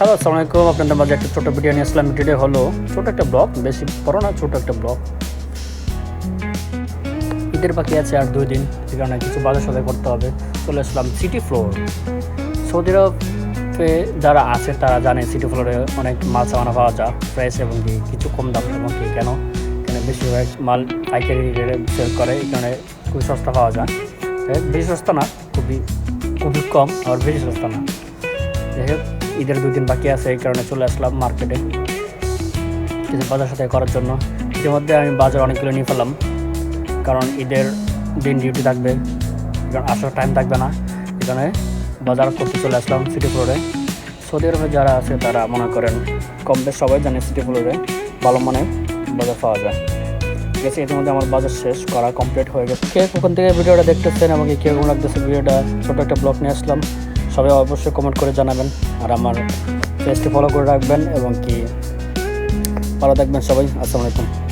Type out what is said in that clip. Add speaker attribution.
Speaker 1: Hello, আসসালামু আলাইকুম। আপনাদের মাঝে একটা ছোটো ভিডিও নিয়ে আসলাম। ভিডিও হলো ছোটো একটা ব্লগ, বেশি বড় না, ছোটো একটা ব্লগ। ঈদের বাকি আছে আর 2 দিন, এই কারণে কিছু বাজার সদাই করতে হবে। চলে আসলাম সিটি ফ্লোর। সৌদি আরবে যারা আছে তারা জানে সিটি ফ্লোরে অনেক মাল সামানা পাওয়া যায় ফ্রেশ এবং কি কিছু কম দাম, এবং কি কেন এখানে বেশিরভাগ মাল পাইকারি রেটে সেল করে, এই কারণে খুবই সস্তা পাওয়া যায়। বেশি সস্তা না, খুবই খুবই কম, আর বেশি সস্তা না। যাই হোক, ঈদের 2 দিন বাকি আছে, এই কারণে চলে আসলাম মার্কেটে কিছু বাজার সাথে করার জন্য। ইতিমধ্যে আমি বাজার অনেকগুলো নিয়ে ফেললাম, কারণ ঈদের দিন ডিউটি থাকবে, কারণ আসার টাইম থাকবে না, এখানে বাজার করতে চলে আসলাম সিটি ফ্লোরে। সৌদি আরবে যারা আছে তারা মনে করেন কম বেশ সবাই জানে সিটি ফ্লোরে ভালো মানের বাজার পাওয়া যায়। ঠিক আছে, ইতিমধ্যে আমার বাজার শেষ করা কমপ্লিট হয়ে গেছে। কে কখন থেকে ভিডিওটা দেখতেছেন এবং কে কেমন লাগতেছে ভিডিওটা, ছোটো একটা ব্লগ নিয়ে আসলাম। সবাই অবশ্যই কমেন্ট করে জানাবেন, আর আমার পেজটি ফলো করে রাখবেন এবং কি ভালো থাকবেন সবাই। আসসালামু আলাইকুম।